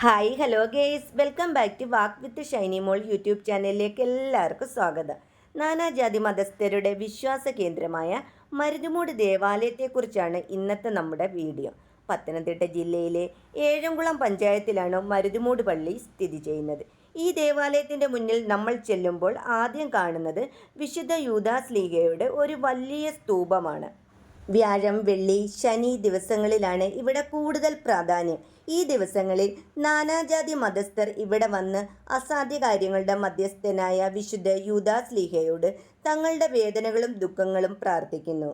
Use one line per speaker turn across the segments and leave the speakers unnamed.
Hi hello guys, welcome back to walk with Shiny Mol YouTube ചാനലിലേക്ക് എല്ലാവർക്കും സ്വാഗതം. നാനാജാതി മതസ്ഥരുടെ വിശ്വാസ കേന്ദ്രമായ മരുതുമൂട് ദേവാലയത്തെക്കുറിച്ചാണ് ഇന്നത്തെ നമ്മുടെ വീഡിയോ. പത്തനംതിട്ട ജില്ലയിലെ ഏഴംകുളം പഞ്ചായത്തിലാണ് മരുതുമൂട് പള്ളി സ്ഥിതി ചെയ്യുന്നത്. ഈ ദേവാലയത്തിൻ്റെ മുന്നിൽ നമ്മൾ ചെല്ലുമ്പോൾ ആദ്യം കാണുന്നത് വിശുദ്ധ യൂദാസ്ലീഹയുടെ ഒരു വലിയ സ്തൂപമാണ്. വ്യാഴം, വെള്ളി, ശനി ദിവസങ്ങളിലാണ് ഇവിടെ കൂടുതൽ പ്രാധാന്യം. ഈ ദിവസങ്ങളിൽ നാനാജാതി മതസ്ഥർ ഇവിടെ വന്ന് അസാധ്യ കാര്യങ്ങളുടെ മധ്യസ്ഥനായ വിശുദ്ധ യൂദാസ്ലീഹയോട് തങ്ങളുടെ വേദനകളും ദുഃഖങ്ങളും പ്രാർത്ഥിക്കുന്നു.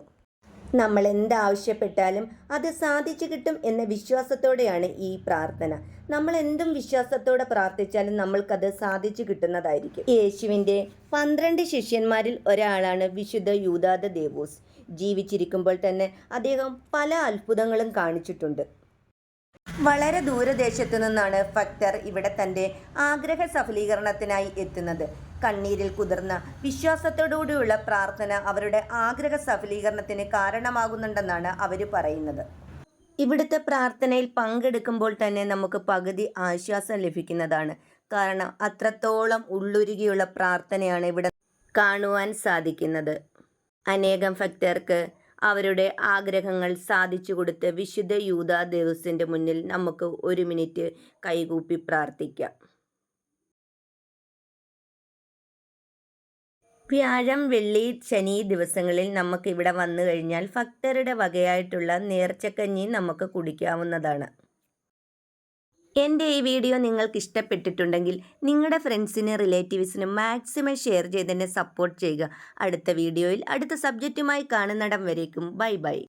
നമ്മൾ എന്താവശ്യപ്പെട്ടാലും അത് സാധിച്ചു കിട്ടും എന്ന വിശ്വാസത്തോടെയാണ് ഈ പ്രാർത്ഥന. നമ്മൾ എന്തും വിശ്വാസത്തോടെ പ്രാർത്ഥിച്ചാലും നമ്മൾക്കത് സാധിച്ചു കിട്ടുന്നതായിരിക്കും. യേശുവിൻ്റെ 12 ശിഷ്യന്മാരിൽ ഒരാളാണ് വിശുദ്ധ യൂദാദ ദേവോസ്. ജീവിച്ചിരിക്കുമ്പോൾ തന്നെ അദ്ദേഹം പല അത്ഭുതങ്ങളും കാണിച്ചിട്ടുണ്ട്. വളരെ ദൂരദേശത്തു നിന്നാണ് ഭക്തർ ഇവിടെ തൻ്റെ ആഗ്രഹ സഫലീകരണത്തിനായി എത്തുന്നത്. കണ്ണീരിൽ കുതിർന്ന വിശ്വാസത്തോടുകൂടിയുള്ള പ്രാർത്ഥന അവരുടെ ആഗ്രഹ സഫലീകരണത്തിന് കാരണമാകുന്നുണ്ടെന്നാണ് അവർ പറയുന്നത്. ഇവിടുത്തെ പ്രാർത്ഥനയിൽ പങ്കെടുക്കുമ്പോൾ തന്നെ നമുക്ക് പകുതി ആശ്വാസം ലഭിക്കുന്നതാണ്. കാരണം അത്രത്തോളം ഉള്ളുരുകിയുള്ള പ്രാർത്ഥനയാണ് ഇവിടെ കാണുവാൻ സാധിക്കുന്നത്. അനേകം ഭക്തർക്ക് അവരുടെ ആഗ്രഹങ്ങൾ സാധിച്ചു കൊടുത്ത് വിശുദ്ധ യൂദാ ദേവസിൻ്റെ മുന്നിൽ നമുക്ക് 1 മിനിറ്റ് കൈകൂപ്പി പ്രാർത്ഥിക്കാം. വ്യാഴം, വെള്ളി, ശനി ദിവസങ്ങളിൽ നമുക്ക് ഇവിടെ വന്നു കഴിഞ്ഞാൽ ഭക്തരുടെ വകയായിട്ടുള്ള നേർച്ചക്കഞ്ഞി നമുക്ക് കുടിക്കാവുന്നതാണ്. എൻ്റെ ഈ വീഡിയോ നിങ്ങൾക്ക് ഇഷ്ടപ്പെട്ടിട്ടുണ്ടെങ്കിൽ നിങ്ങളുടെ ഫ്രണ്ട്സിനും റിലേറ്റീവ്സിനും മാക്സിമം ഷെയർ ചെയ്ത് എന്നെ സപ്പോർട്ട് ചെയ്യുക. അടുത്ത വീഡിയോയിൽ അടുത്ത സബ്ജക്റ്റുമായി കാണുന്നിടം വരേക്കും ബൈ ബൈ.